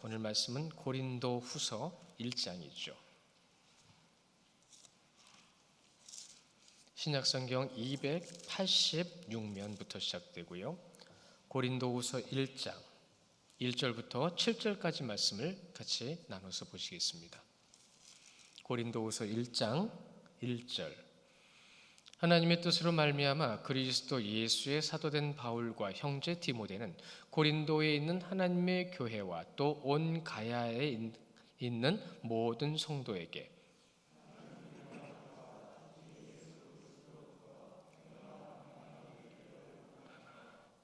오늘 말씀은 고린도 후서 1장이죠. 신약성경 286면부터 시작되고요. 고린도 후서 1장 1절부터 7절까지 말씀을 같이 나눠서 보시겠습니다. 고린도 후서 1장 1절 하나님의 뜻으로 말미암아 그리스도 예수의 사도된 바울과 형제 디모데는 고린도에 있는 하나님의 교회와 또 온 가야에 있는 모든 성도에게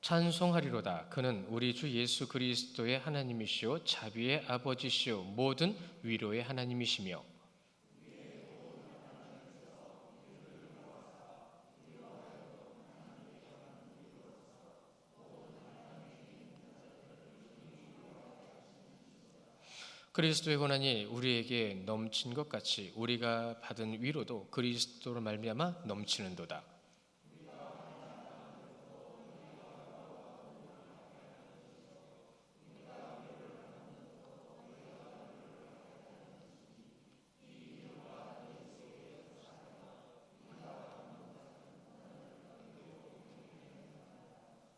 찬송하리로다. 그는 우리 주 예수 그리스도의 하나님이시오 자비의 아버지시오 모든 위로의 하나님이시며 그리스도의 고난이 우리에게 넘친 것 같이 우리가 받은 위로도 그리스도로 말미암아 넘치는도다.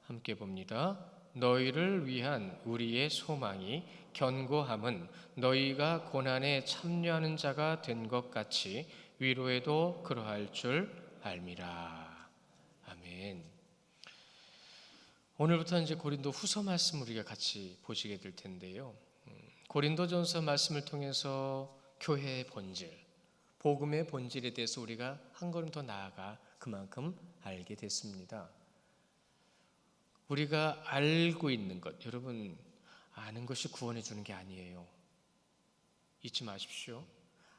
함께 봅니다. 너희를 위한 우리의 소망이 견고함은 너희가 고난에 참여하는 자가 된 것 같이 위로에도 그러할 줄 알미라. 아멘. 오늘부터 이제 고린도 후서 말씀 우리가 같이 보시게 될 텐데요. 고린도전서 말씀을 통해서 교회의 본질, 복음의 본질에 대해서 우리가 한 걸음 더 나아가 그만큼 알게 됐습니다. 우리가 알고 있는 것, 여러분 아는 것이 구원해 주는 게 아니에요. 잊지 마십시오.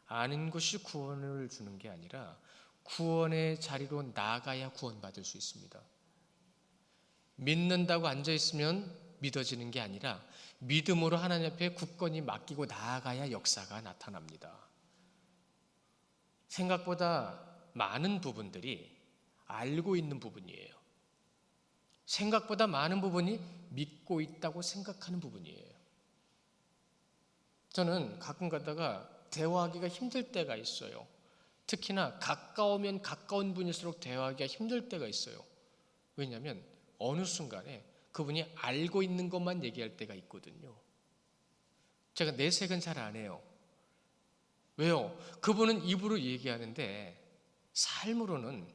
아는 것이 구원을 주는 게 아니라 구원의 자리로 나아가야 구원받을 수 있습니다. 믿는다고 앉아있으면 믿어지는 게 아니라 믿음으로 하나님 앞에 굳건히 맡기고 나아가야 역사가 나타납니다. 생각보다 많은 부분들이 알고 있는 부분이에요. 생각보다 많은 부분이 믿고 있다고 생각하는 부분이에요. 저는 가끔 가다가 대화하기가 힘들 때가 있어요. 특히나 가까우면 가까운 분일수록 대화하기가 힘들 때가 있어요. 왜냐하면 어느 순간에 그분이 알고 있는 것만 얘기할 때가 있거든요. 제가 내색은 잘 안 해요. 왜요? 그분은 입으로 얘기하는데 삶으로는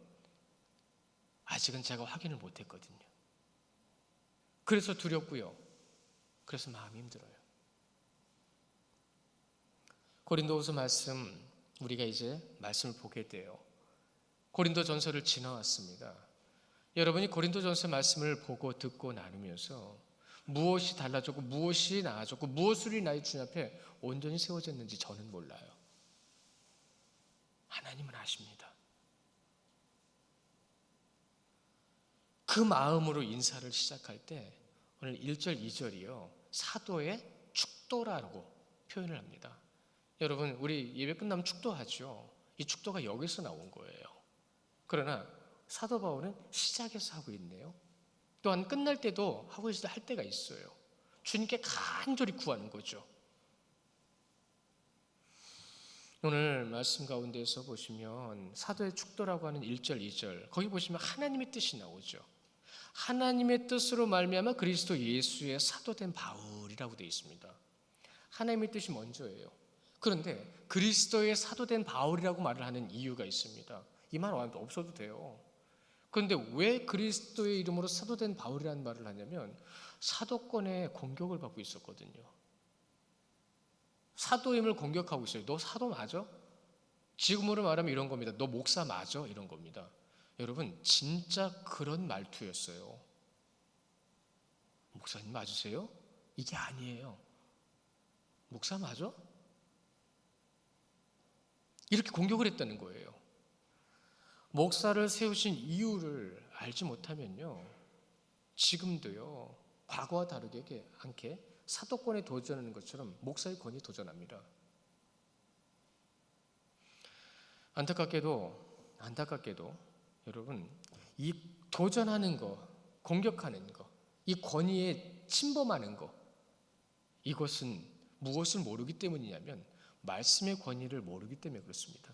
아직은 제가 확인을 못했거든요. 그래서 두렵고요. 그래서 마음이 힘들어요. 고린도후서 말씀 우리가 이제 말씀을 보게 돼요. 고린도전서를 지나왔습니다. 여러분이 고린도전서 말씀을 보고 듣고 나누면서 무엇이 달라졌고 무엇이 나아졌고 무엇을 나의 주님 앞에 온전히 세워졌는지 저는 몰라요. 하나님은 아십니다. 그 마음으로 인사를 시작할 때 오늘 1절, 2절이요. 사도의 축도라고 표현을 합니다. 여러분 우리 예배 끝나면 축도하죠. 이 축도가 여기서 나온 거예요. 그러나 사도 바울은 시작에서 하고 있네요. 또한 끝날 때도 하고 있을 때 할 때가 있어요. 주님께 간절히 구하는 거죠. 오늘 말씀 가운데서 보시면 사도의 축도라고 하는 1절, 2절 거기 보시면 하나님의 뜻이 나오죠. 하나님의 뜻으로 말미암아 그리스도 예수의 사도된 바울이라고 되어 있습니다. 하나님의 뜻이 먼저예요. 그런데 그리스도의 사도된 바울이라고 말을 하는 이유가 있습니다. 이 말 없어도 돼요. 그런데 왜 그리스도의 이름으로 사도된 바울이라는 말을 하냐면 사도권의 공격을 받고 있었거든요. 사도임을 공격하고 있어요. 너 사도 맞아? 지금으로 말하면 이런 겁니다. 너 목사 맞아? 이런 겁니다. 여러분 진짜 그런 말투였어요. 목사님 맞으세요? 이게 아니에요. 목사 맞아? 이렇게 공격을 했다는 거예요. 목사를 세우신 이유를 알지 못하면요 지금도요 과거와 다르게 않게 사도권에 도전하는 것처럼 목사의 권위에 도전합니다. 안타깝게도 여러분 이 도전하는 거, 공격하는 거, 이 권위에 침범하는 거 이것은 무엇을 모르기 때문이냐면 말씀의 권위를 모르기 때문에 그렇습니다.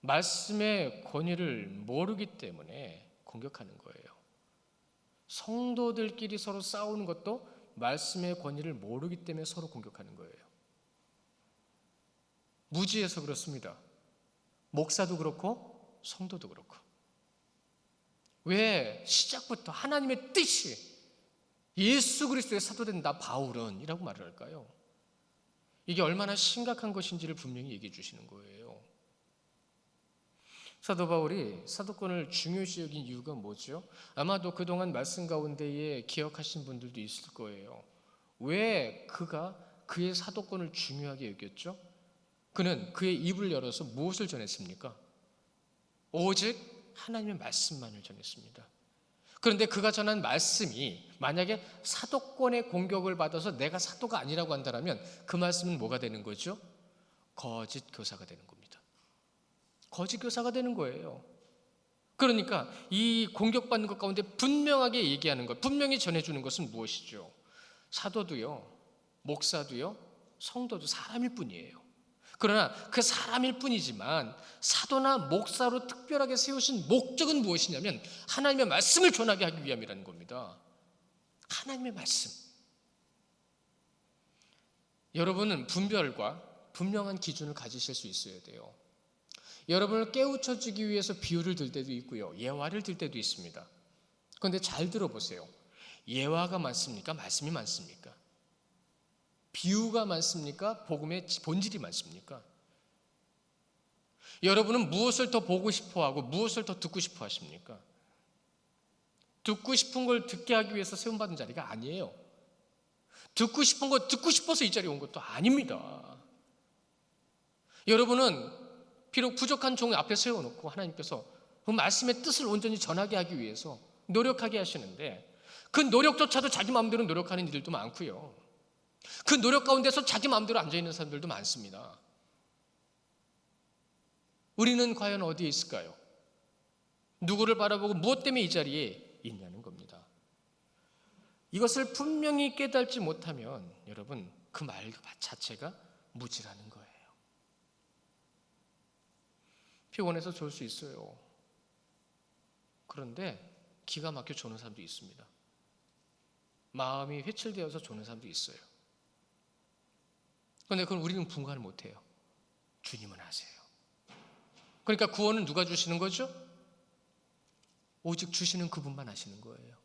말씀의 권위를 모르기 때문에 공격하는 거예요. 성도들끼리 서로 싸우는 것도 말씀의 권위를 모르기 때문에 서로 공격하는 거예요. 무지해서 그렇습니다. 목사도 그렇고 성도도 그렇고. 왜 시작부터 하나님의 뜻이 예수 그리스도의 사도된 나 바울은 이라고 말을 할까요? 이게 얼마나 심각한 것인지를 분명히 얘기해 주시는 거예요. 사도 바울이 사도권을 중요시 여긴 이유가 뭐죠? 아마도 그동안 말씀 가운데에 기억하신 분들도 있을 거예요. 왜 그가 그의 사도권을 중요하게 여겼죠? 그는 그의 입을 열어서 무엇을 전했습니까? 오직 하나님의 말씀만을 전했습니다. 그런데 그가 전한 말씀이 만약에 사도권의 공격을 받아서 내가 사도가 아니라고 한다면 그 말씀은 뭐가 되는 거죠? 거짓 교사가 되는 겁니다. 거짓 교사가 되는 거예요. 그러니까 이 공격받는 것 가운데 분명하게 얘기하는 것, 분명히 전해주는 것은 무엇이죠? 사도도요, 목사도요, 성도도 사람일 뿐이에요. 그러나 그 사람일 뿐이지만 사도나 목사로 특별하게 세우신 목적은 무엇이냐면 하나님의 말씀을 전하게 하기 위함이라는 겁니다. 하나님의 말씀. 여러분은 분별과 분명한 기준을 가지실 수 있어야 돼요. 여러분을 깨우쳐주기 위해서 비유를 들 때도 있고요, 예화를 들 때도 있습니다. 그런데 잘 들어보세요. 예화가 많습니까? 말씀이 많습니까? 비유가 많습니까? 복음의 본질이 많습니까? 여러분은 무엇을 더 보고 싶어하고 무엇을 더 듣고 싶어 하십니까? 듣고 싶은 걸 듣게 하기 위해서 세움받은 자리가 아니에요. 듣고 싶은 거 듣고 싶어서 이 자리에 온 것도 아닙니다. 여러분은 비록 부족한 종을 앞에 세워놓고 하나님께서 그 말씀의 뜻을 온전히 전하게 하기 위해서 노력하게 하시는데 그 노력조차도 자기 마음대로 노력하는 이들도 많고요. 그 노력 가운데서 자기 마음대로 앉아있는 사람들도 많습니다. 우리는 과연 어디에 있을까요? 누구를 바라보고 무엇 때문에 이 자리에 있냐는 겁니다. 이것을 분명히 깨닫지 못하면 여러분 그 말 자체가 무지라는 거예요. 피곤해서 졸 수 있어요. 그런데 기가 막혀 조는 사람도 있습니다. 마음이 회칠되어서 조는 사람도 있어요. 그런데 그건 우리는 분간을 못해요. 주님은 아세요. 그러니까 구원은 누가 주시는 거죠? 오직 주시는 그분만 아시는 거예요.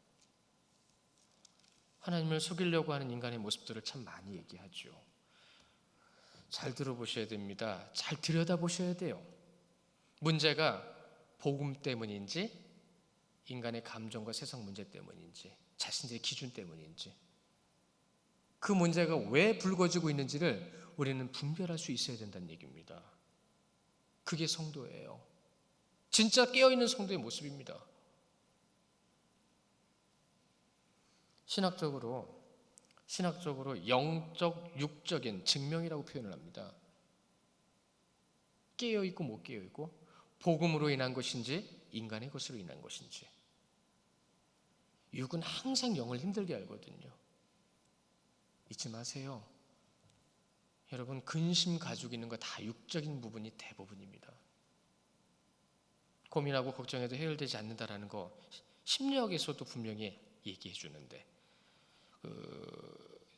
하나님을 속이려고 하는 인간의 모습들을 참 많이 얘기하죠. 잘 들어보셔야 됩니다. 잘 들여다보셔야 돼요. 문제가 복음 때문인지 인간의 감정과 세상 문제 때문인지 자신들의 기준 때문인지 그 문제가 왜 불거지고 있는지를 우리는 분별할 수 있어야 된다는 얘기입니다. 그게 성도예요. 진짜 깨어있는 성도의 모습입니다. 신학적으로 영적, 육적인 증명이라고 표현을 합니다. 깨어있고 못 깨어있고 복음으로 인한 것인지 인간의 것으로 인한 것인지. 육은 항상 영을 힘들게 알거든요. 잊지 마세요. 여러분 근심 가지고 있는 거 다 육적인 부분이 대부분입니다. 고민하고 걱정해도 해결되지 않는다라는 거 심리학에서도 분명히 얘기해 주는데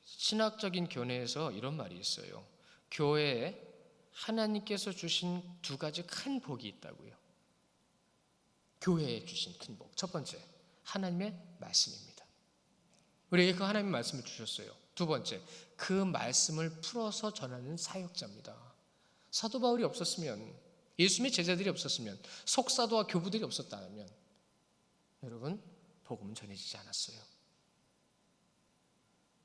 신학적인 견해에서 이런 말이 있어요. 교회에 하나님께서 주신 두 가지 큰 복이 있다고요. 교회에 주신 큰 복. 첫 번째, 하나님의 말씀입니다. 우리에게 그 하나님의 말씀을 주셨어요. 두 번째, 그 말씀을 풀어서 전하는 사역자입니다. 사도 바울이 없었으면, 예수님의 제자들이 없었으면, 속사도와 교부들이 없었다면 여러분, 복음은 전해지지 않았어요.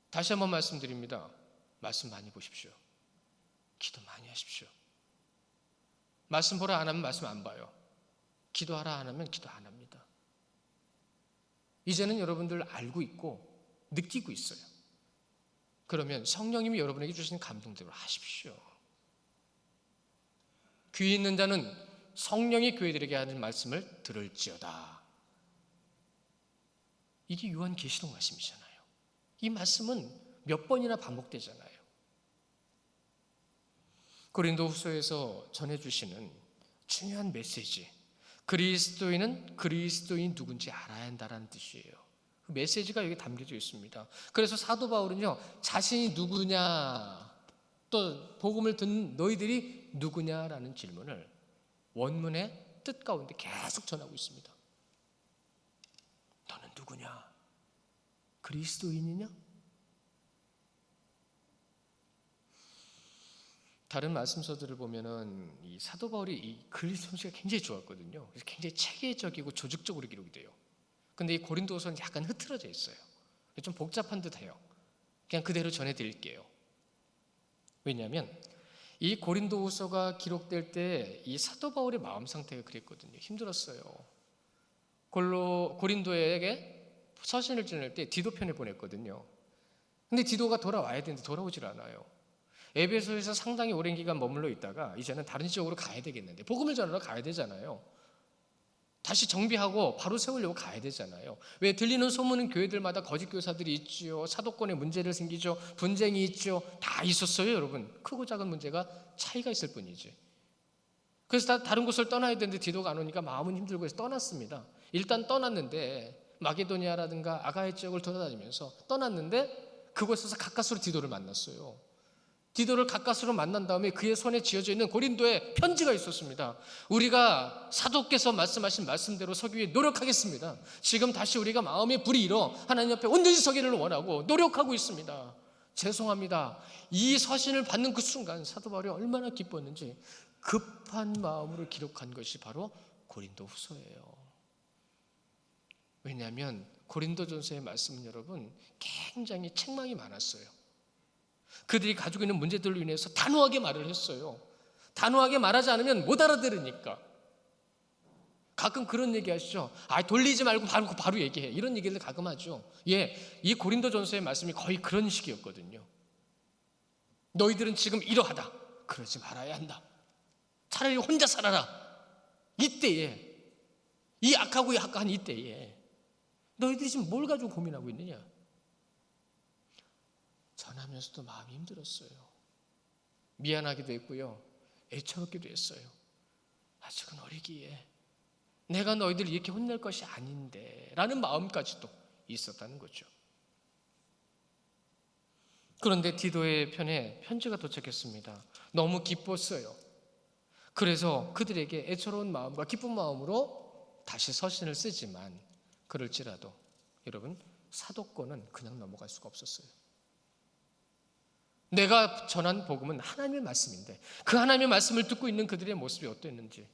다시 한번 말씀드립니다. 말씀 많이 보십시오. 기도 많이 하십시오. 말씀 보라 안 하면 말씀 안 봐요. 기도하라 안 하면 기도 안 합니다. 이제는 여러분들 알고 있고 느끼고 있어요. 그러면 성령님이 여러분에게 주신 감동대로 하십시오. 귀 있는 자는 성령이 교회들에게 하는 말씀을 들을지어다. 이게 요한계시록 말씀이잖아요. 이 말씀은 몇 번이나 반복되잖아요. 고린도후서에서 전해주시는 중요한 메시지, 그리스도인은 그리스도인 누군지 알아야 한다는 뜻이에요. 그 메시지가 여기 담겨져 있습니다. 그래서 사도 바울은요, 자신이 누구냐, 또 복음을 듣는 너희들이 누구냐라는 질문을 원문의 뜻 가운데 계속 전하고 있습니다. 너는 누구냐? 그리스도인이냐? 다른 말씀서들을 보면은 이 사도 바울이 이 글 솜씨가 굉장히 좋았거든요. 그래서 굉장히 체계적이고 조직적으로 기록이 돼요. 근데 이 고린도서는 약간 흐트러져 있어요. 좀 복잡한 듯해요. 그냥 그대로 전해드릴게요. 왜냐하면 이 고린도후서가 기록될 때 이 사도 바울의 마음 상태가 그랬거든요. 힘들었어요. 고린도에게 서신을 전할 때 디도편에 보냈거든요. 근데 디도가 돌아와야 되는데 돌아오질 않아요. 에베소에서 상당히 오랜 기간 머물러 있다가 이제는 다른 지역으로 가야 되겠는데 복음을 전하러 가야 되잖아요. 다시 정비하고 바로 세우려고 가야 되잖아요. 왜? 들리는 소문은 교회들마다 거짓 교사들이 있지요. 사도권에 문제를 생기죠. 분쟁이 있죠. 다 있었어요, 여러분. 크고 작은 문제가 차이가 있을 뿐이지. 그래서 다른 곳을 떠나야 되는데 디도가 안 오니까 마음은 힘들고 해서 떠났습니다. 일단 떠났는데 마게도니아라든가 아가야 지역을 돌아다니면서 떠났는데 그곳에서 가까스로 디도를 만났어요. 디도를 가까스로 만난 다음에 그의 손에 쥐어져 있는 고린도에 편지가 있었습니다. 우리가 사도께서 말씀하신 말씀대로 서기 위해 노력하겠습니다. 지금 다시 우리가 마음에 불이 일어 하나님 앞에 온전히 서기를 원하고 노력하고 있습니다. 죄송합니다. 이 서신을 받는 그 순간 사도 바울이 얼마나 기뻤는지 급한 마음으로 기록한 것이 바로 고린도후서예요. 왜냐하면 고린도전서의 말씀은 여러분 굉장히 책망이 많았어요. 그들이 가지고 있는 문제들로 인해서 단호하게 말을 했어요. 단호하게 말하지 않으면 못 알아들으니까. 가끔 그런 얘기 하시죠. 돌리지 말고 바로 얘기해. 이런 얘기를 가끔 하죠. 이 고린도전서의 말씀이 거의 그런 식이었거든요. 너희들은 지금 이러하다. 그러지 말아야 한다. 차라리 혼자 살아라. 이때에, 이 악하고 약한 이때에 너희들이 지금 뭘 가지고 고민하고 있느냐? 전하면서도 마음이 힘들었어요. 미안하기도 했고요. 애처롭기도 했어요. 아직은 어리기에 내가 너희들 이렇게 혼낼 것이 아닌데 라는 마음까지도 있었다는 거죠. 그런데 디도의 편에 편지가 도착했습니다. 너무 기뻤어요. 그래서 그들에게 애처로운 마음과 기쁜 마음으로 다시 서신을 쓰지만 그럴지라도 여러분 사도권은 그냥 넘어갈 수가 없었어요. 내가 전한 복음은 하나님의 말씀인데 그 하나님의 말씀을 듣고 있는 그들의 모습이 어땠는지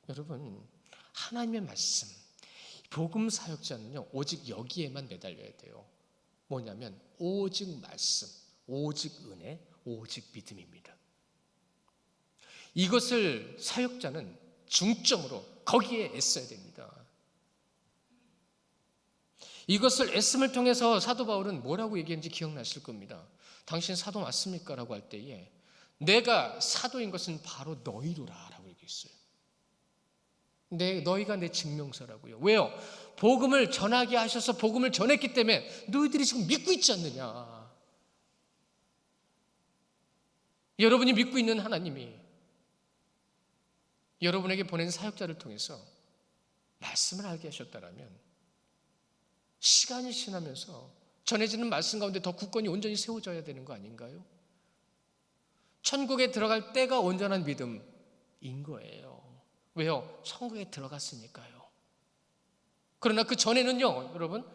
여러분 하나님의 말씀 복음 사역자는요 오직 여기에만 매달려야 돼요. 뭐냐면 오직 말씀, 오직 은혜, 오직 믿음입니다. 이것을 사역자는 중점으로 거기에 애써야 됩니다. 이것을 애씀을 통해서 사도 바울은 뭐라고 얘기했는지 기억나실 겁니다. 당신 사도 맞습니까? 라고 할 때에 내가 사도인 것은 바로 너희로라 라고 얘기했어요. 너희가 내 증명서라고요. 왜요? 복음을 전하게 하셔서 복음을 전했기 때문에 너희들이 지금 믿고 있지 않느냐. 여러분이 믿고 있는 하나님이 여러분에게 보낸 사역자를 통해서 말씀을 알게 하셨다라면 시간이 지나면서 전해지는 말씀 가운데 더 굳건히 온전히 세워져야 되는 거 아닌가요? 천국에 들어갈 때가 온전한 믿음인 거예요. 왜요? 천국에 들어갔으니까요. 그러나 그 전에는요, 여러분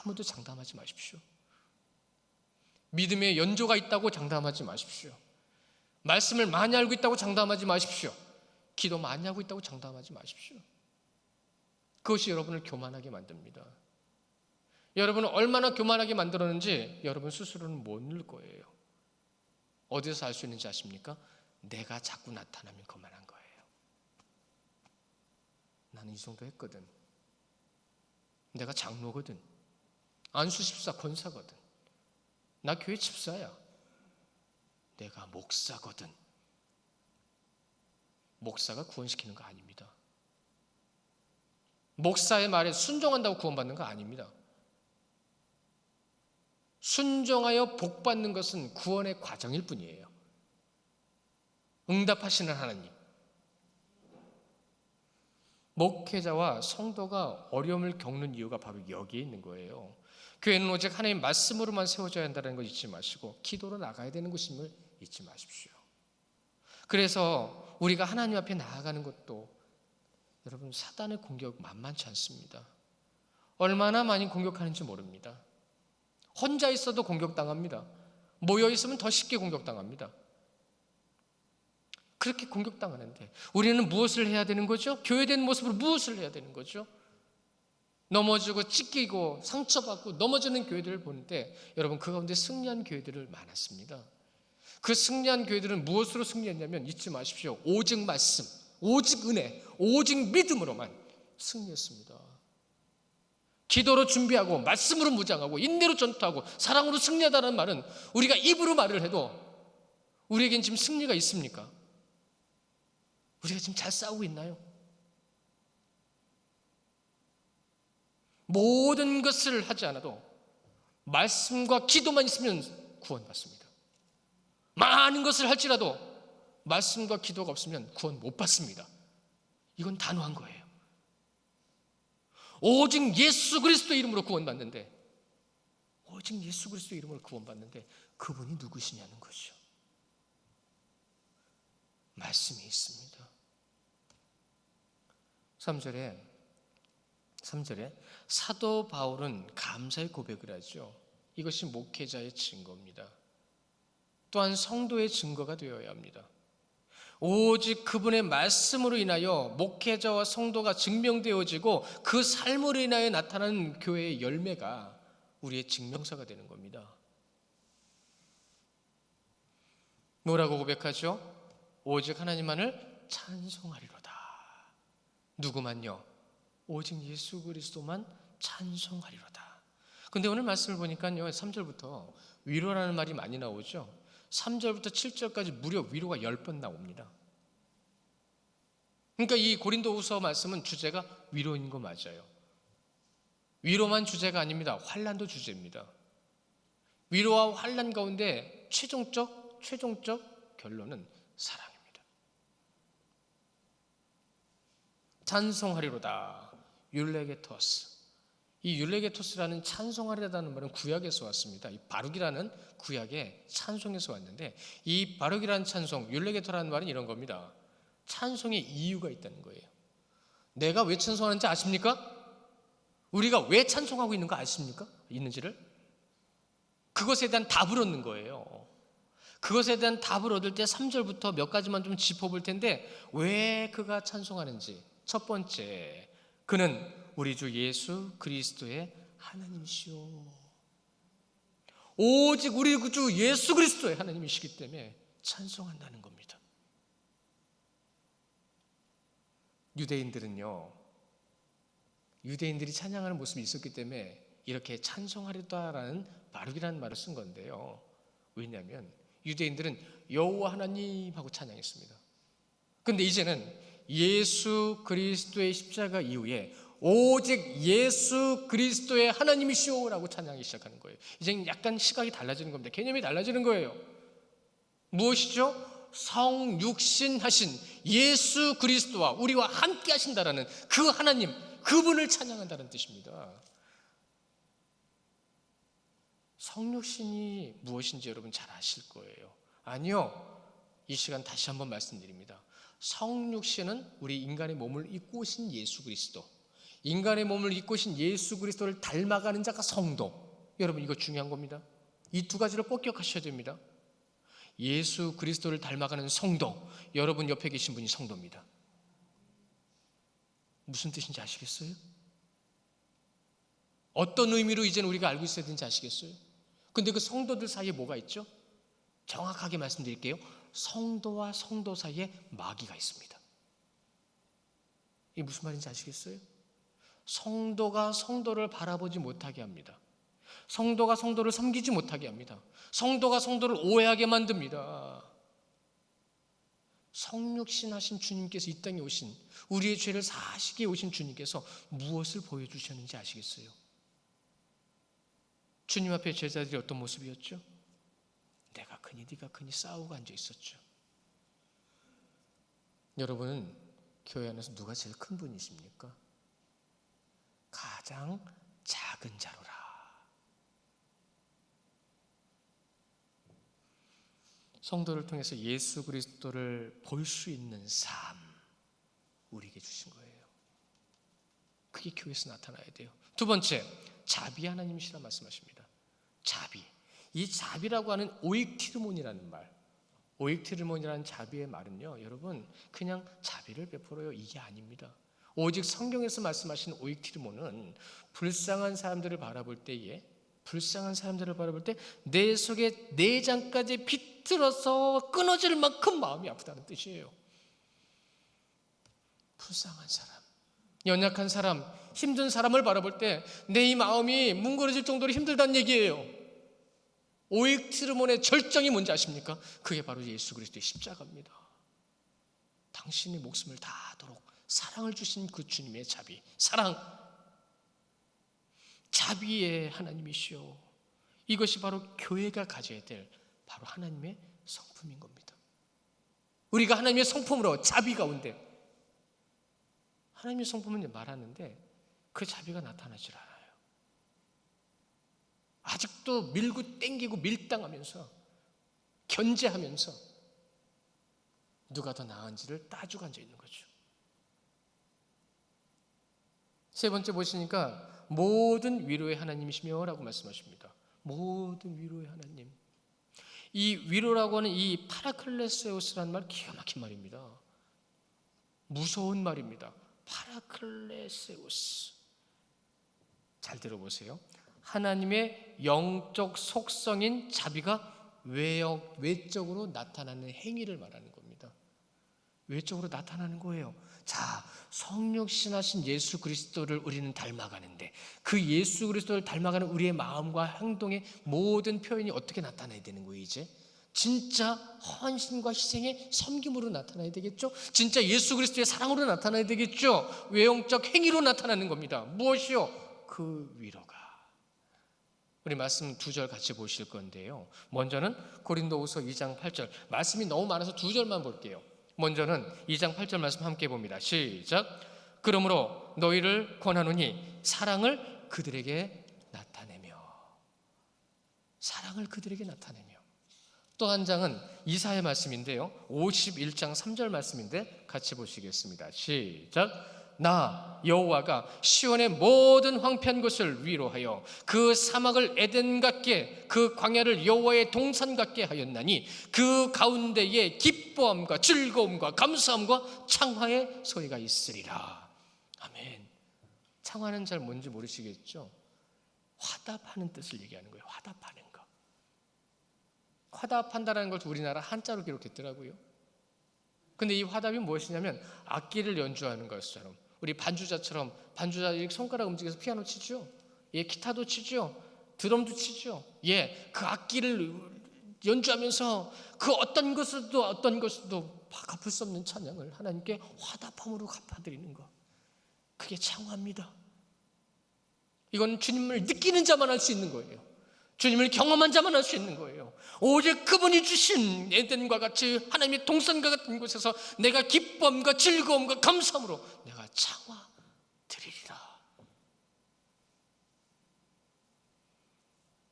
아무도 장담하지 마십시오. 믿음의 연조가 있다고 장담하지 마십시오. 말씀을 많이 알고 있다고 장담하지 마십시오. 기도 많이 하고 있다고 장담하지 마십시오. 그것이 여러분을 교만하게 만듭니다. 여러분을 얼마나 교만하게 만들었는지 여러분 스스로는 모를 거예요. 어디서 알 수 있는지 아십니까? 내가 자꾸 나타나면 그만한 거예요. 나는 이 정도 했거든. 내가 장로거든. 안수집사 권사거든. 나 교회 집사야. 내가 목사거든. 목사가 구원시키는 거 아닙니다. 목사의 말에 순종한다고 구원받는 거 아닙니다. 순종하여 복받는 것은 구원의 과정일 뿐이에요. 응답하시는 하나님. 목회자와 성도가 어려움을 겪는 이유가 바로 여기에 있는 거예요. 교회는 오직 하나님 말씀으로만 세워져야 한다는 걸 잊지 마시고 기도로 나가야 되는 것임을 잊지 마십시오. 그래서 우리가 하나님 앞에 나아가는 것도 여러분 사단의 공격 만만치 않습니다. 얼마나 많이 공격하는지 모릅니다. 혼자 있어도 공격당합니다. 모여 있으면 더 쉽게 공격당합니다. 그렇게 공격당하는데 우리는 무엇을 해야 되는 거죠? 교회된 모습으로 무엇을 해야 되는 거죠? 넘어지고 찢기고 상처받고 넘어지는 교회들을 보는데 여러분 그 가운데 승리한 교회들을 많았습니다. 그 승리한 교회들은 무엇으로 승리했냐면 잊지 마십시오. 오직 말씀, 오직 은혜, 오직 믿음으로만 승리했습니다. 기도로 준비하고 말씀으로 무장하고 인내로 전투하고 사랑으로 승리하다는 말은 우리가 입으로 말을 해도 우리에겐 지금 승리가 있습니까? 우리가 지금 잘 싸우고 있나요? 모든 것을 하지 않아도 말씀과 기도만 있으면 구원받습니다. 많은 것을 할지라도 말씀과 기도가 없으면 구원 못 받습니다. 이건 단호한 거예요. 오직 예수 그리스도의 이름으로 구원받는데 오직 예수 그리스도의 이름으로 구원받는데 그분이 누구시냐는 거죠. 말씀이 있습니다. 3절에 사도 바울은 감사의 고백을 하죠. 이것이 목회자의 증거입니다. 또한 성도의 증거가 되어야 합니다. 오직 그분의 말씀으로 인하여 목회자와 성도가 증명되어지고 그 삶으로 인하여 나타나는 교회의 열매가 우리의 증명서가 되는 겁니다. 뭐라고 고백하죠? 오직 하나님만을 찬송하리로다. 누구만요? 오직 예수 그리스도만 찬송하리로다. 근데 오늘 말씀을 보니까요 3절부터 위로라는 말이 많이 나오죠. 3절부터 7절까지 무려 위로가 10번 나옵니다. 그러니까 이 고린도후서 말씀은 주제가 위로인 거 맞아요. 위로만 주제가 아닙니다. 환난도 주제입니다. 위로와 환난 가운데 최종적 결론은 사랑입니다. 찬송하리로다. 율레게토스. 이 율레게토스라는 찬송하리라는 말은 구약에서 왔습니다. 이 바룩이라는 구약의 찬송에서 왔는데 이 바룩이라는 찬송, 율레게토라는 말은 이런 겁니다. 찬송의 이유가 있다는 거예요. 내가 왜 찬송하는지 아십니까? 우리가 왜 찬송하고 있는 거 아십니까? 있는지를? 그것에 대한 답을 얻는 거예요. 그것에 대한 답을 얻을 때 3절부터 몇 가지만 좀 짚어볼 텐데 왜 그가 찬송하는지. 첫 번째, 그는 우리 주 예수 그리스도의 하나님이시오. 오직 우리 주 예수 그리스도의 하나님이시기 때문에 찬송한다는 겁니다. 유대인들이 찬양하는 모습이 있었기 때문에 이렇게 찬송하리다라는 바룩이라는 말을 쓴 건데요. 왜냐하면 유대인들은 여호와 하나님 하고 찬양했습니다. 그런데 이제는 예수 그리스도의 십자가 이후에 오직 예수 그리스도의 하나님이시오라고 찬양하기 시작하는 거예요. 이제 약간 시각이 달라지는 겁니다. 개념이 달라지는 거예요. 무엇이죠? 성육신하신 예수 그리스도와 우리와 함께 하신다라는 그 하나님, 그분을 찬양한다는 뜻입니다. 성육신이 무엇인지 여러분 잘 아실 거예요. 아니요. 이 시간 다시 한번 말씀드립니다. 성육신은 우리 인간의 몸을 입고 오신 예수 그리스도, 인간의 몸을 입고 오신 예수 그리스도를 닮아가는 자가 성도. 여러분 이거 중요한 겁니다. 이 두 가지를 꼭 기억하셔야 됩니다. 예수 그리스도를 닮아가는 성도, 여러분 옆에 계신 분이 성도입니다. 무슨 뜻인지 아시겠어요? 어떤 의미로 이제는 우리가 알고 있어야 되는지 아시겠어요? 근데 그 성도들 사이에 뭐가 있죠? 정확하게 말씀드릴게요. 성도와 성도 사이에 마귀가 있습니다. 이게 무슨 말인지 아시겠어요? 성도가 성도를 바라보지 못하게 합니다. 성도가 성도를 섬기지 못하게 합니다. 성도가 성도를 오해하게 만듭니다. 성육신 하신 주님께서 이 땅에 오신, 우리의 죄를 사시게 오신 주님께서 무엇을 보여주셨는지 아시겠어요? 주님 앞에 제자들이 어떤 모습이었죠? 내가 크니 네가 크니 싸우고 앉아 있었죠. 여러분은 교회 안에서 누가 제일 큰 분이십니까? 가장 작은 자로라. 성도를 통해서 예수 그리스도를 볼 수 있는 삶 우리에게 주신 거예요. 그게 교회에서 나타나야 돼요. 두 번째, 자비 하나님이시라 말씀하십니다. 자비. 이 자비라고 하는 오익티르몬이라는 말, 오익티르몬이라는 자비의 말은요, 여러분 그냥 자비를 베풀어요 이게 아닙니다. 오직 성경에서 말씀하신 오익티르몬은 불쌍한 사람들을 바라볼 때에 내 속에 내장까지 비틀어서 끊어질 만큼 마음이 아프다는 뜻이에요. 불쌍한 사람, 연약한 사람, 힘든 사람을 바라볼 때 내 이 마음이 뭉그러질 정도로 힘들다는 얘기예요. 오익티르몬의 절정이 뭔지 아십니까? 그게 바로 예수 그리스도의 십자가입니다. 당신의 목숨을 다하도록 사랑을 주신 그 주님의 자비, 사랑, 자비의 하나님이시오. 이것이 바로 교회가 가져야 될 바로 하나님의 성품인 겁니다. 우리가 하나님의 성품으로 자비 가운데, 하나님의 성품은 말하는데 그 자비가 나타나질 않아요. 아직도 밀고 땡기고 밀당하면서 견제하면서 누가 더 나은지를 따지고 앉아 있는 거죠. 세 번째 보시니까 모든 위로의 하나님이시며 라고 말씀하십니다. 모든 위로의 하나님. 이 위로라고 하는 이 파라클레세우스라는 말 기가 막힌 말입니다. 무서운 말입니다. 파라클레세우스. 잘 들어보세요. 하나님의 영적 속성인 자비가 외적으로 나타나는 행위를 말하는 겁니다. 외적으로 나타나는 거예요. 자, 성육신하신 예수 그리스도를 우리는 닮아가는데 그 예수 그리스도를 닮아가는 우리의 마음과 행동의 모든 표현이 어떻게 나타나야 되는 거예요? 이제 진짜 헌신과 희생의 섬김으로 나타나야 되겠죠? 진짜 예수 그리스도의 사랑으로 나타나야 되겠죠? 외형적 행위로 나타나는 겁니다. 무엇이요? 그 위로가. 우리 말씀 2절 같이 보실 건데요. 먼저는 고린도후서 2장 8절. 말씀이 너무 많아서 2절만 볼게요. 먼저는 2장 8절 말씀 함께 봅니다. 시작. 그러므로 너희를 권하노니 사랑을 그들에게 나타내며. 사랑을 그들에게 나타내며. 또 한 장은 이사야 말씀인데요. 51장 3절 말씀인데 같이 보시겠습니다. 시작. 나 여호와가 시온의 모든 황폐한 곳을 위로하여 그 사막을 에덴 같게 그 광야를 여호와의 동산 같게 하였나니 그 가운데에 기뻐함과 즐거움과 감사함과 창화의 소리가 있으리라. 아멘. 창화는 잘 뭔지 모르시겠죠? 화답하는 뜻을 얘기하는 거예요. 화답하는 거. 화답한다는 걸 우리나라 한자로 기록했더라고요. 근데 이 화답이 무엇이냐면 악기를 연주하는 것처럼, 우리 반주자처럼 반주자 이렇게 손가락 움직여서 피아노 치죠. 예, 기타도 치죠. 드럼도 치죠. 예, 그 악기를 연주하면서 그 어떤 것도 갚을 수 없는 찬양을 하나님께 화답함으로 갚아드리는 것. 그게 창화입니다. 이건 주님을 느끼는 자만 할 수 있는 거예요. 주님을 경험한 자만 할 수 있는 거예요. 오직 그분이 주신 에덴과 같이 하나님의 동산과 같은 곳에서 내가 기쁨과 즐거움과 감사함으로 내가 창화 드리리라.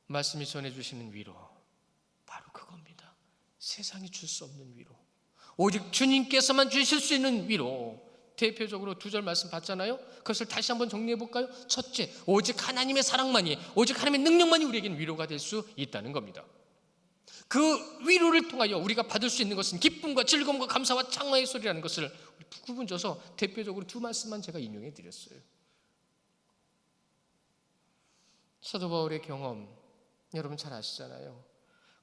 말씀이 전해주시는 위로, 바로 그겁니다. 세상이 줄 수 없는 위로, 오직 주님께서만 주실 수 있는 위로. 대표적으로 2절 말씀 봤잖아요. 그것을 다시 한번 정리해 볼까요? 첫째, 오직 하나님의 사랑만이, 오직 하나님의 능력만이 우리에게는 위로가 될 수 있다는 겁니다. 그 위로를 통하여 우리가 받을 수 있는 것은 기쁨과 즐거움과 감사와 창화의 소리라는 것을 구분져서 대표적으로 2 말씀만 제가 인용해 드렸어요. 사도 바울의 경험 여러분 잘 아시잖아요.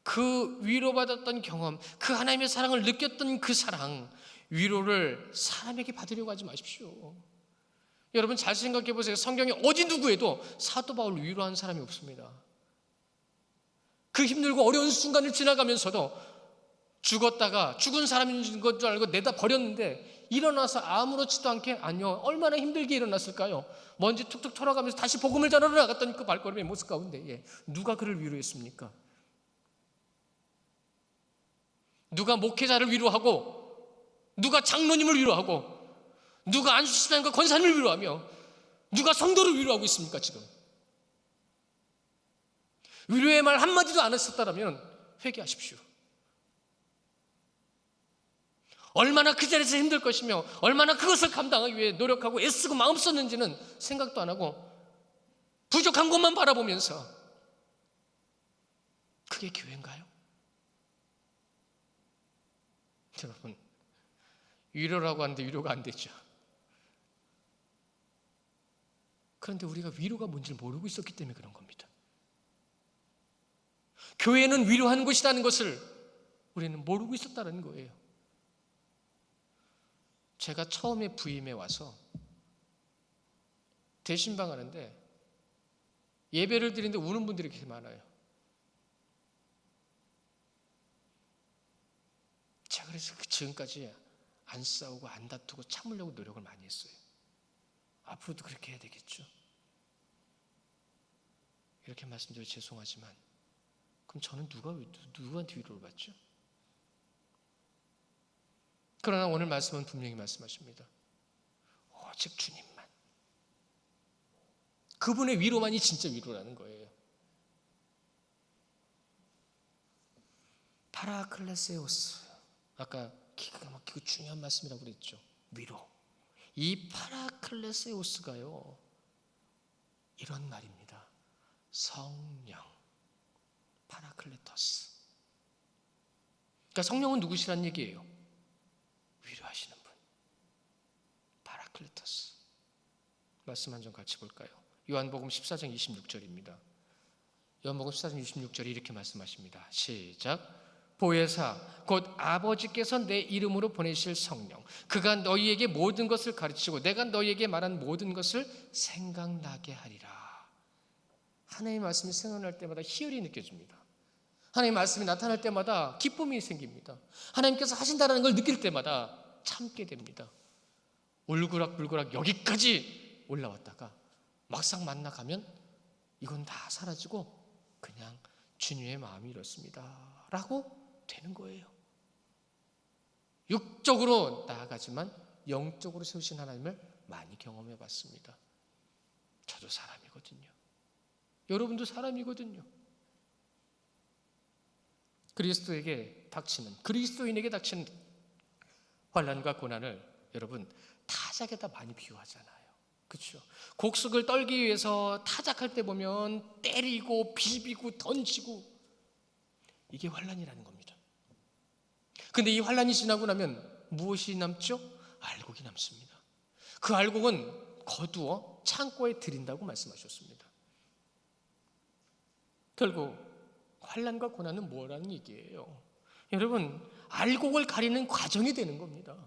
그 위로받았던 경험, 그 하나님의 사랑을 느꼈던 그 사랑, 위로를 사람에게 받으려고 하지 마십시오. 여러분 잘 생각해 보세요. 성경에 어디 누구에도 사도 바울을 위로한 사람이 없습니다. 그 힘들고 어려운 순간을 지나가면서도 죽었다가 죽은 사람인 것 줄 알고 내다 버렸는데 일어나서 아무렇지도 않게 아니요. 얼마나 힘들게 일어났을까요? 먼지 툭툭 털어가면서 다시 복음을 전하러 나갔더니 그 발걸음의 모습 가운데 누가 그를 위로했습니까? 누가 목회자를 위로하고 누가 장로님을 위로하고 누가 안수집사님과 권사님을 위로하며 누가 성도를 위로하고 있습니까 지금? 위로의 말 한마디도 안 했었다면 회개하십시오. 얼마나 그 자리에서 힘들 것이며 얼마나 그것을 감당하기 위해 노력하고 애쓰고 마음 썼는지는 생각도 안 하고 부족한 것만 바라보면서 그게 교회인가요? 여러분, 위로라고 하는데 위로가 안 되죠. 그런데 우리가 위로가 뭔지 모르고 있었기 때문에 그런 겁니다. 교회는 위로하는 곳이라는 것을 우리는 모르고 있었다는 거예요. 제가 처음에 부임에 와서 대신방 하는데 예배를 드리는데 우는 분들이 그렇게 많아요. 제가 그래서 지금까지 안 싸우고 안 다투고 참으려고 노력을 많이 했어요. 앞으로도 그렇게 해야 되겠죠. 이렇게 말씀드려 죄송하지만 그럼 저는 누구한테 위로를 받죠? 그러나 오늘 말씀은 분명히 말씀하십니다. 오직 주님만. 그분의 위로만이 진짜 위로라는 거예요. 파라클레세오스. 아까 기가 막히고 중요한 말씀이라고 그랬죠. 위로. 이 파라클레세오스가요. 이런 말입니다. 성령. 파라클레토스. 그러니까 성령은 누구시란 얘기예요? 위로하시는 분. 파라클레토스. 말씀 한 점 같이 볼까요? 요한복음 14장 26절입니다. 요한복음 14장 26절에 이렇게 말씀하십니다. 시작. 보혜사 곧 아버지께서 내 이름으로 보내실 성령 그가 너희에게 모든 것을 가르치고 내가 너희에게 말한 모든 것을 생각나게 하리라. 하나님의 말씀이 생각날 때마다 희열이 느껴집니다. 하나님의 말씀이 나타날 때마다 기쁨이 생깁니다. 하나님께서 하신다는 걸 느낄 때마다 참게 됩니다. 울그락불그락 여기까지 올라왔다가 막상 만나가면 이건 다 사라지고 그냥 주님의 마음이 이렇습니다 라고 되는 거예요. 육적으로 나아가지만 영적으로 세우신 하나님을 많이 경험해 봤습니다. 저도 사람이거든요. 여러분도 사람이거든요. 그리스도인에게 닥치는 환난과 고난을 여러분 타작에다 많이 비유하잖아요. 그렇죠? 곡식을 떨기 위해서 타작할 때 보면 때리고 비비고 던지고 이게 환난이라는 겁니다. 근데 이 환난이 지나고 나면 무엇이 남죠? 알곡이 남습니다. 그 알곡은 거두어 창고에 들인다고 말씀하셨습니다. 결국 환난과 고난은 뭐라는 얘기예요? 여러분, 알곡을 가리는 과정이 되는 겁니다.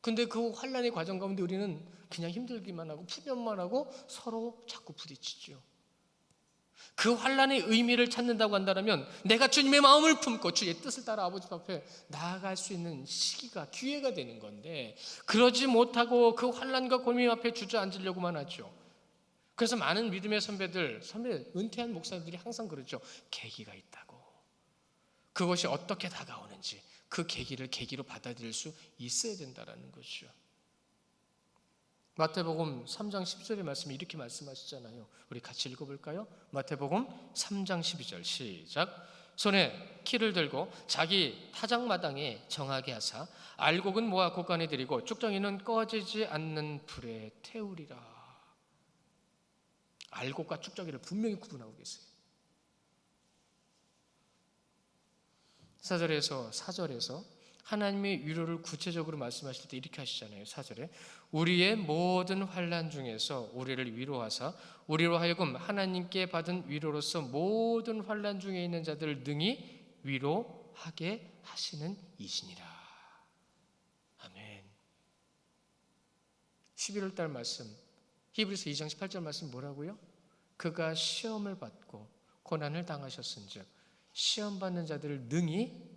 근데 그 환난의 과정 가운데 우리는 그냥 힘들기만 하고 푸념만 하고 서로 자꾸 부딪히죠. 그 환난의 의미를 찾는다고 한다면 내가 주님의 마음을 품고 주의 뜻을 따라 아버지 앞에 나아갈 수 있는 시기가 기회가 되는 건데 그러지 못하고 그 환난과 고민 앞에 주저앉으려고만 하죠. 그래서 많은 믿음의 은퇴한 목사들이 항상 그러죠. 계기가 있다고. 그것이 어떻게 다가오는지 그 계기를 계기로 받아들일 수 있어야 된다는 거죠. 마태복음 3장 12절의 말씀이 이렇게 말씀하시잖아요. 우리 같이 읽어볼까요? 마태복음 3장 12절 시작. 손에 키를 들고 자기 타작마당에 정하게 하사 알곡은 모아 곳간에 들이고 쭉정이는 꺼지지 않는 불에 태우리라. 알곡과 쭉정이를 분명히 구분하고 계세요. 4절에서 하나님의 위로를 구체적으로 말씀하실 때 이렇게 하시잖아요. 4절에 우리의 모든 환난 중에서 우리를 위로하사 우리로 하여금 하나님께 받은 위로로서 모든 환난 중에 있는 자들을 능히 위로하게 하시는 이시니라. 아멘. 11월 달 말씀 히브리서 2장 18절 말씀 뭐라고요? 그가 시험을 받고 고난을 당하셨은즉 시험 받는 자들을 능히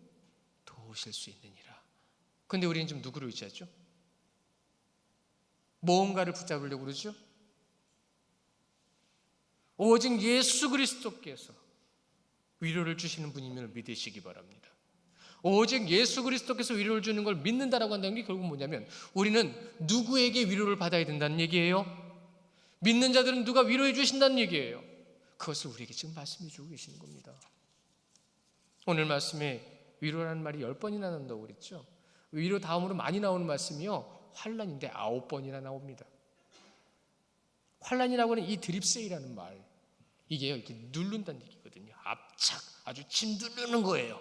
도우실 수 있느니라. 그런데 우리는 지금 누구를 의지하죠? 무언가를 붙잡으려고 그러죠? 오직 예수 그리스도께서 위로를 주시는 분임을 믿으시기 바랍니다. 오직 예수 그리스도께서 위로를 주는 걸 믿는다라고 한다는 게 결국 뭐냐면 우리는 누구에게 위로를 받아야 된다는 얘기예요? 믿는 자들은 누가 위로해 주신다는 얘기예요. 그것을 우리에게 지금 말씀해 주고 계시는 겁니다. 오늘 말씀에 위로라는 말이 10번이나 나온다고 그랬죠. 위로 다음으로 많이 나오는 말씀이요, 환난인데 9번이나 나옵니다. 환난이라고 하는 이 드립세이라는 말, 이게요 이렇게 누른다는 얘기거든요. 압착, 아주 짓누르는 거예요.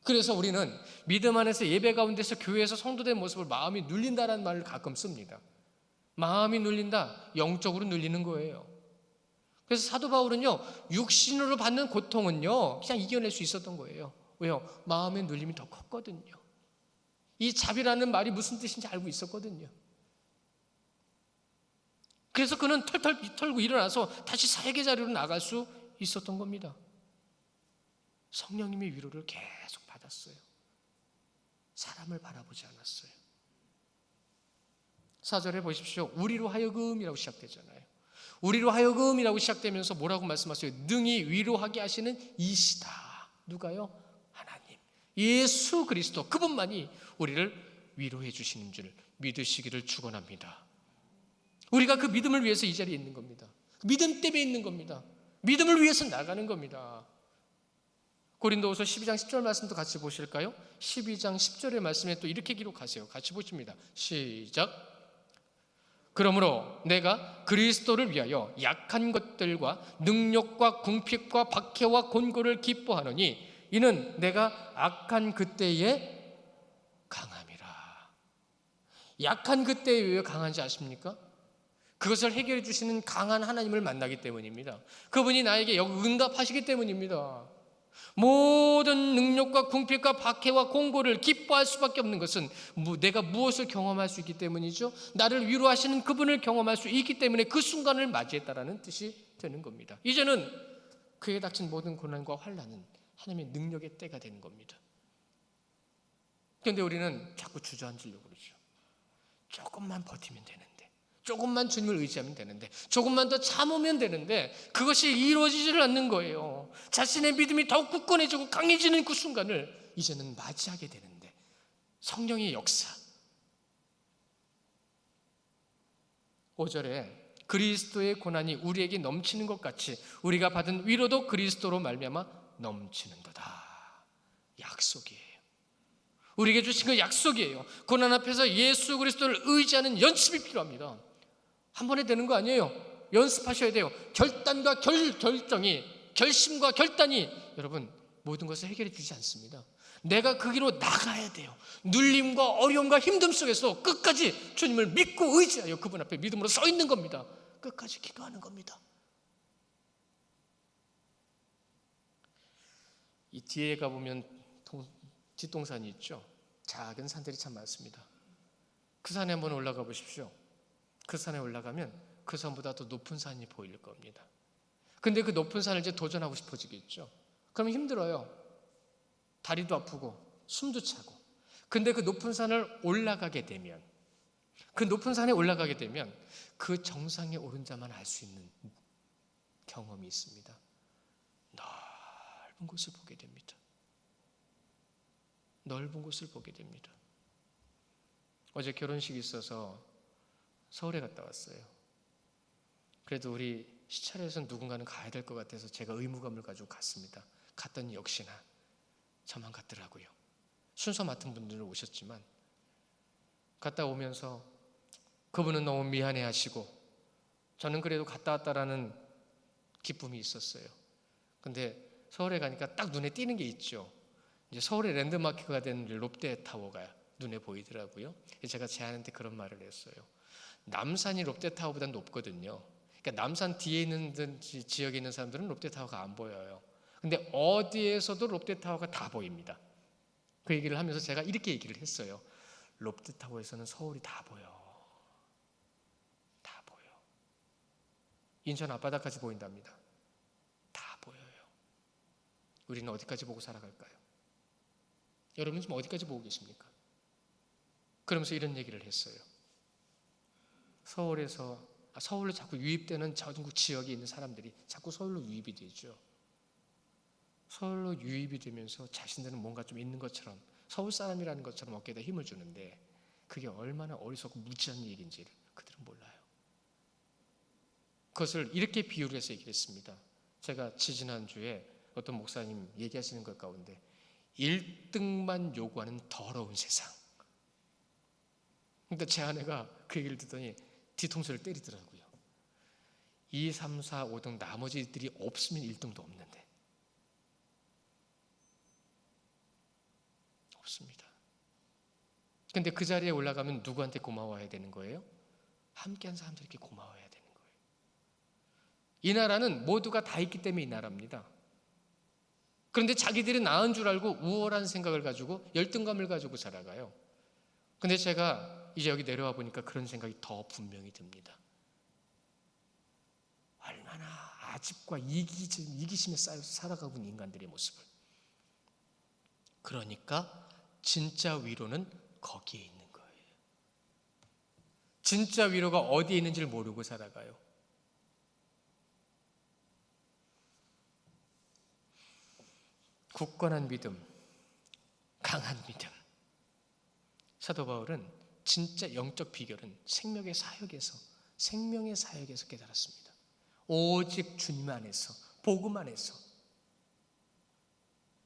그래서 우리는 믿음 안에서 예배 가운데서 교회에서 성도된 모습을 마음이 눌린다라는 말을 가끔 씁니다. 마음이 눌린다, 영적으로 눌리는 거예요. 그래서 사도 바울은요, 육신으로 받는 고통은요 그냥 이겨낼 수 있었던 거예요. 왜요? 마음의 눌림이 더 컸거든요. 이 자비라는 말이 무슨 뜻인지 알고 있었거든요. 그래서 그는 털털 털고 일어나서 다시 사역의 자리로 나갈 수 있었던 겁니다. 성령님의 위로를 계속 받았어요. 사람을 바라보지 않았어요. 4절에 보십시오. 우리로 하여금이라고 시작되잖아요. 우리로 하여금이라고 시작되면서 뭐라고 말씀하세요? 능히 위로하게 하시는 이시다. 누가요? 하나님. 예수 그리스도, 그분만이 우리를 위로해 주시는 줄 믿으시기를 축원합니다. 우리가 그 믿음을 위해서 이 자리에 있는 겁니다. 믿음 때문에 있는 겁니다. 믿음을 위해서 나가는 겁니다. 고린도후서 12장 10절 말씀도 같이 보실까요? 12장 10절의 말씀에 또 이렇게 기록하세요. 같이 보십니다. 시작. 그러므로 내가 그리스도를 위하여 약한 것들과 능력과 궁핍과 박해와 곤고를 기뻐하노니 이는 내가 악한 그때에 강함이라. 약한 그때에 왜 강한지 아십니까? 그것을 해결해 주시는 강한 하나님을 만나기 때문입니다. 그분이 나에게 응답하시기 때문입니다. 모든 능력과 궁핍과 박해와 공고를 기뻐할 수밖에 없는 것은 내가 무엇을 경험할 수 있기 때문이죠? 나를 위로하시는 그분을 경험할 수 있기 때문에 그 순간을 맞이했다라는 뜻이 되는 겁니다. 이제는 그에 닥친 모든 고난과 환난은 하나님의 능력의 때가 되는 겁니다. 그런데 우리는 자꾸 주저앉으려고 그러죠. 조금만 버티면 되는데, 조금만 주님을 의지하면 되는데, 조금만 더 참으면 되는데, 그것이 이루어지지를 않는 거예요. 자신의 믿음이 더욱 굳건해지고 강해지는 그 순간을 이제는 맞이하게 되는데, 성령의 역사. 5절에 그리스도의 고난이 우리에게 넘치는 것 같이 우리가 받은 위로도 그리스도로 말미암아 넘치는도다. 약속이에요. 우리에게 주신 그 약속이에요. 고난 앞에서 예수 그리스도를 의지하는 연습이 필요합니다. 한 번에 되는 거 아니에요. 연습하셔야 돼요. 결단과 결정이, 결심과 결단이 여러분 모든 것을 해결해 주지 않습니다. 내가 그 길로 나가야 돼요. 눌림과 어려움과 힘듦 속에서 끝까지 주님을 믿고 의지하여 그분 앞에 믿음으로 서 있는 겁니다. 끝까지 기도하는 겁니다. 이 뒤에 가보면 뒷동산이 있죠. 작은 산들이 참 많습니다. 그 산에 한번 올라가 보십시오. 그 산에 올라가면 그 산보다 더 높은 산이 보일 겁니다. 근데 그 높은 산을 이제 도전하고 싶어지겠죠. 그러면 힘들어요. 다리도 아프고 숨도 차고. 근데 그 높은 산을 올라가게 되면, 그 높은 산에 올라가게 되면 그 정상에 오른 자만 알 수 있는 경험이 있습니다. 넓은 곳을 보게 됩니다. 넓은 곳을 보게 됩니다. 어제 결혼식이 있어서 서울에 갔다 왔어요. 그래도 우리 시찰에서 누군가는 가야 될 것 같아서 제가 의무감을 가지고 갔습니다. 갔더니 역시나 저만 갔더라고요. 순서 맡은 분들은 오셨지만 갔다 오면서 그분은 너무 미안해하시고 저는 그래도 갔다 왔다라는 기쁨이 있었어요. 근데 서울에 가니까 딱 눈에 띄는 게 있죠. 이제 서울의 랜드마크가 된 롯데타워가 눈에 보이더라고요. 제가 제 아내한테 그런 말을 했어요. 남산이 롯데타워보다 높거든요. 그러니까 남산 뒤에 있는 지역에 있는 사람들은 롯데타워가 안 보여요. 근데 어디에서도 롯데타워가 다 보입니다. 그 얘기를 하면서 제가 이렇게 얘기를 했어요. 롯데타워에서는 서울이 다 보여. 다 보여. 인천 앞바다까지 보인답니다. 다 보여요. 우리는 어디까지 보고 살아갈까요? 여러분 지금 어디까지 보고 계십니까? 그러면서 이런 얘기를 했어요. 서울로 자꾸 유입되는 전국 지역에 있는 사람들이 자꾸 서울로 유입이 되죠. 서울로 유입이 되면서 자신들은 뭔가 좀 있는 것처럼, 서울 사람이라는 것처럼 어깨에다 힘을 주는데 그게 얼마나 어리석고 무지한 얘기인지를 그들은 몰라요. 그것을 이렇게 비유를 해서 얘기를 했습니다. 제가 지지난주에 어떤 목사님 얘기하시는 것 가운데 1등만 요구하는 더러운 세상. 그러니까 제 아내가 그 얘기를 듣더니 뒤통수를 때리더라고요. 2, 3, 4, 5등 나머지들이 없으면 1등도 없는데. 없습니다. 근데 그 자리에 올라가면 누구한테 고마워해야 되는 거예요? 함께한 사람들에게 고마워해야 되는 거예요. 이 나라는 모두가 다 있기 때문에 이 나라입니다. 그런데 자기들이 나은 줄 알고 우월한 생각을 가지고 열등감을 가지고 살아가요. 근데 제가 이제 여기 내려와 보니까 그런 생각이 더 분명히 듭니다. 얼마나 아집과 이기심에 쌓여서 살아가고 있는 인간들의 모습을. 그러니까 진짜 위로는 거기에 있는 거예요. 진짜 위로가 어디에 있는지를 모르고 살아가요. 굳건한 믿음, 강한 믿음. 사도 바울은 진짜 영적 비결은 생명의 사역에서 깨달았습니다. 오직 주님 안에서, 복음 안에서.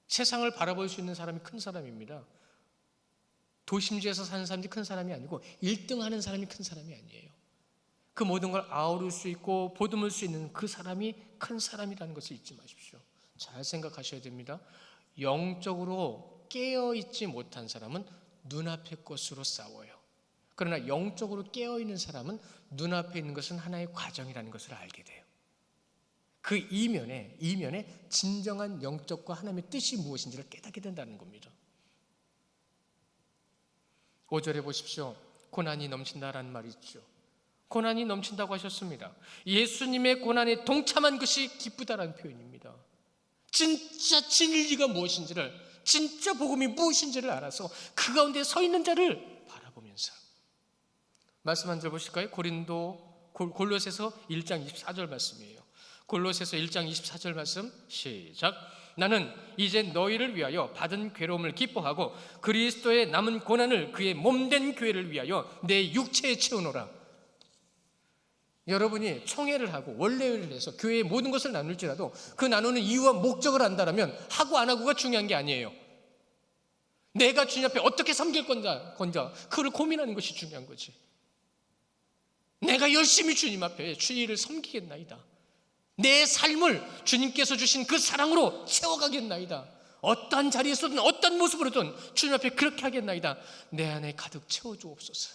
세상을 바라볼 수 있는 사람이 큰 사람입니다. 도심지에서 사는 사람이 큰 사람이 아니고 1등 하는 사람이 큰 사람이 아니에요. 그 모든 걸 아우를 수 있고 보듬을 수 있는 그 사람이 큰 사람이라는 것을 잊지 마십시오. 잘 생각하셔야 됩니다. 영적으로 깨어있지 못한 사람은 눈앞의 것으로 싸워요. 그러나 영적으로 깨어있는 사람은 눈앞에 있는 것은 하나의 과정이라는 것을 알게 돼요. 그 이면에 진정한 영적과 하나님의 뜻이 무엇인지를 깨닫게 된다는 겁니다. 5절에 보십시오. 고난이 넘친다라는 말이 있죠. 고난이 넘친다고 하셨습니다. 예수님의 고난에 동참한 것이 기쁘다라는 표현입니다. 진짜 진리가 무엇인지를, 진짜 복음이 무엇인지를 알아서 그 가운데 서 있는 자를 바라보면서. 말씀 한 절 보실까요? 골로새서 1장 24절 말씀이에요. 골로새서 1장 24절 말씀 시작. 나는 이제 너희를 위하여 받은 괴로움을 기뻐하고 그리스도의 남은 고난을 그의 몸된 교회를 위하여 내 육체에 채우노라. 여러분이 총회를 하고 원래회를 해서 교회의 모든 것을 나눌지라도 그 나누는 이유와 목적을 안다면 하고 안 하고가 중요한 게 아니에요. 내가 주님 앞에 어떻게 섬길 건가 그걸 고민하는 것이 중요한 거지. 내가 열심히 주님 앞에 주님을 섬기겠나이다. 내 삶을 주님께서 주신 그 사랑으로 채워가겠나이다. 어떤 자리에서든 어떤 모습으로든 주님 앞에 그렇게 하겠나이다. 내 안에 가득 채워주옵소서.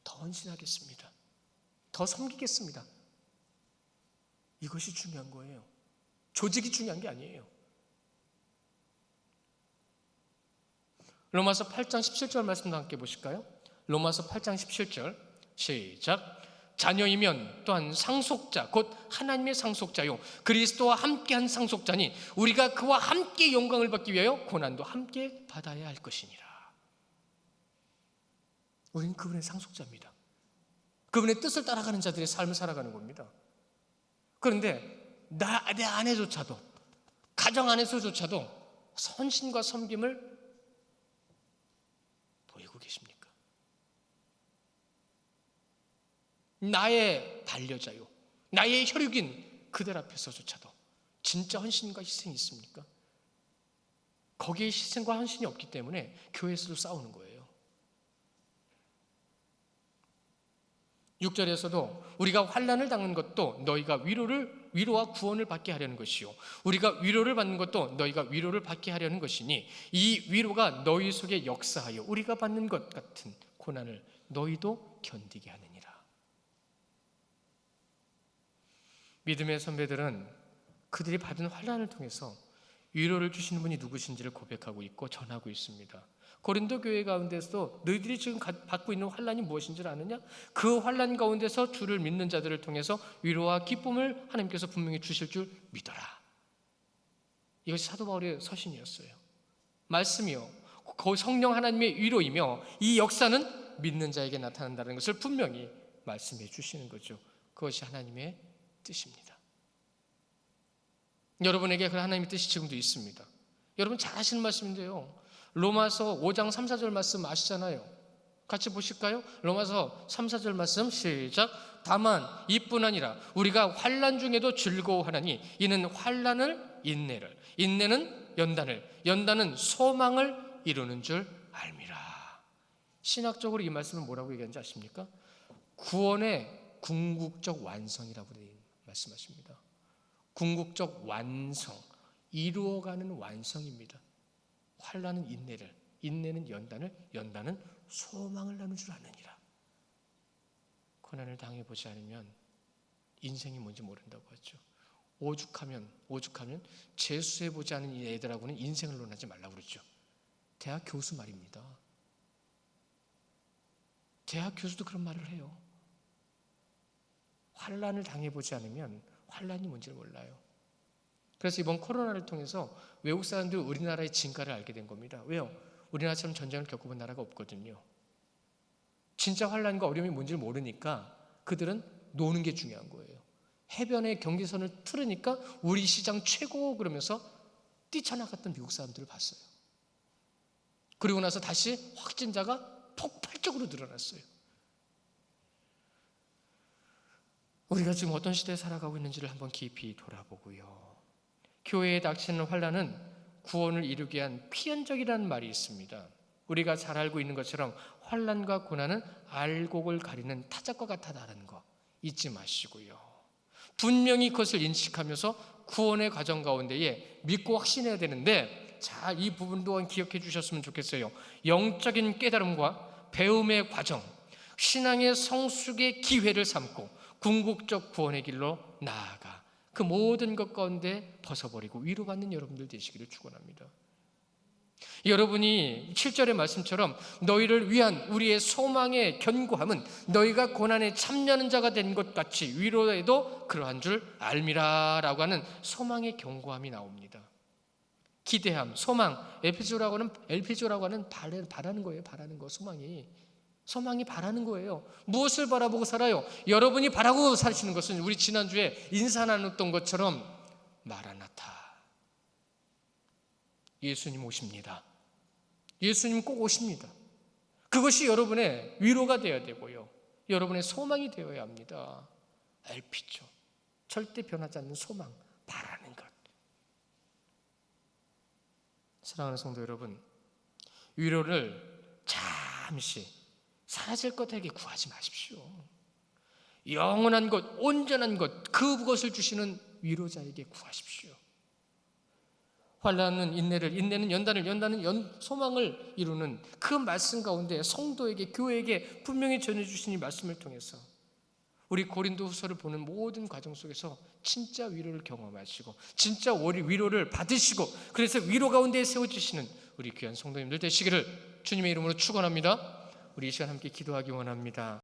더 헌신하겠습니다. 더 섬기겠습니다. 이것이 중요한 거예요. 조직이 중요한 게 아니에요. 로마서 8장 17절 말씀도 함께 보실까요? 로마서 8장 17절 시작. 자녀이면 또한 상속자 곧 하나님의 상속자요 그리스도와 함께한 상속자니 우리가 그와 함께 영광을 받기 위하여 고난도 함께 받아야 할 것이니라. 우리는 그분의 상속자입니다. 그분의 뜻을 따라가는 자들의 삶을 살아가는 겁니다. 그런데 내 안에조차도, 가정 안에서조차도 헌신과 섬김을 보이고 계십니까? 나의 반려자요, 나의 혈육인 그들 앞에서조차도 진짜 헌신과 희생이 있습니까? 거기에 희생과 헌신이 없기 때문에 교회에서도 싸우는 거예요. 6절에서도 우리가 환난을 당한 것도 너희가 위로와 구원을 받게 하려는 것이요 우리가 위로를 받는 것도 너희가 위로를 받게 하려는 것이니 이 위로가 너희 속에 역사하여 우리가 받는 것 같은 고난을 너희도 견디게 하느니라. 믿음의 선배들은 그들이 받은 환난을 통해서 위로를 주시는 분이 누구신지를 고백하고 있고 전하고 있습니다. 고린도 교회 가운데서 너희들이 지금 받고 있는 환난이 무엇인지를 아느냐? 그 환난 가운데서 주를 믿는 자들을 통해서 위로와 기쁨을 하나님께서 분명히 주실 줄 믿어라. 이것이 사도 바울의 서신이었어요. 말씀이요, 성령 하나님의 위로이며 이 역사는 믿는 자에게 나타난다는 것을 분명히 말씀해 주시는 거죠. 그것이 하나님의 뜻입니다. 여러분에게 그 하나님의 뜻이 지금도 있습니다. 여러분 잘 아시는 말씀인데요, 로마서 5장 3, 4절 말씀 아시잖아요. 같이 보실까요? 로마서 3, 4절 말씀 시작. 다만 이뿐 아니라 우리가 환난 중에도 즐거워하나니 이는 환난을 인내를, 인내는 연단을, 연단은 소망을 이루는 줄 알미라. 신학적으로 이 말씀은 뭐라고 얘기하는지 아십니까? 구원의 궁극적 완성이라고 말씀하십니다. 궁극적 완성, 이루어가는 완성입니다. 환난은 인내를, 인내는 연단을, 연단은 소망을 나눌 줄 아느니라. 고난을 당해보지 않으면 인생이 뭔지 모른다고 하죠. 오죽하면 재수해보지 않은 이 애들하고는 인생을 논하지 말라고 그러죠. 대학 교수 말입니다. 대학 교수도 그런 말을 해요. 환난을 당해보지 않으면 환난이 뭔지 몰라요. 그래서 이번 코로나를 통해서 외국 사람들이 우리나라의 진가를 알게 된 겁니다. 왜요? 우리나라처럼 전쟁을 겪어본 나라가 없거든요. 진짜 환난과 어려움이 뭔지를 모르니까 그들은 노는 게 중요한 거예요. 해변에 경계선을 틀으니까 우리 시장 최고 그러면서 뛰쳐나갔던 미국 사람들을 봤어요. 그리고 나서 다시 확진자가 폭발적으로 늘어났어요. 우리가 지금 어떤 시대에 살아가고 있는지를 한번 깊이 돌아보고요. 교회에 닥치는 환난은 구원을 이루기 위한 필연적이라는 말이 있습니다. 우리가 잘 알고 있는 것처럼 환난과 고난은 알곡을 가리는 타작과 같다는 거 잊지 마시고요. 분명히 그것을 인식하면서 구원의 과정 가운데에 믿고 확신해야 되는데, 자, 이 부분 또한 기억해 주셨으면 좋겠어요. 영적인 깨달음과 배움의 과정, 신앙의 성숙의 기회를 삼고 궁극적 구원의 길로 나아가 그 모든 것 가운데 벗어버리고 위로받는 여러분들 되시기를 축원합니다. 여러분이 7절의 말씀처럼 너희를 위한 우리의 소망의 견고함은 너희가 고난에 참여하는 자가 된 것 같이 위로에도 그러한 줄 알미라 라고 하는 소망의 견고함이 나옵니다. 기대함, 소망, 엘피조라고 하는 바라는 거예요. 바라는 거, 소망이 바라는 거예요. 무엇을 바라보고 살아요? 여러분이 바라고 사시는 것은 우리 지난주에 인사 나눴던 것처럼 마라나타, 예수님 오십니다. 예수님 꼭 오십니다. 그것이 여러분의 위로가 되어야 되고요, 여러분의 소망이 되어야 합니다. 엘피조, 절대 변하지 않는 소망, 바라는 것. 사랑하는 성도 여러분, 위로를 잠시 사라질 것에게 구하지 마십시오. 영원한 것, 온전한 것, 그것을 주시는 위로자에게 구하십시오. 환난은 인내를, 인내는 연단을, 연단은 소망을 이루는 그 말씀 가운데 성도에게, 교회에게 분명히 전해주신 이 말씀을 통해서 우리 고린도후서를 보는 모든 과정 속에서 진짜 위로를 경험하시고 진짜 위로를 받으시고 그래서 위로 가운데 세워주시는 우리 귀한 성도님들 되시기를 주님의 이름으로 축원합니다. 우리 이 시간 함께 기도하기 원합니다.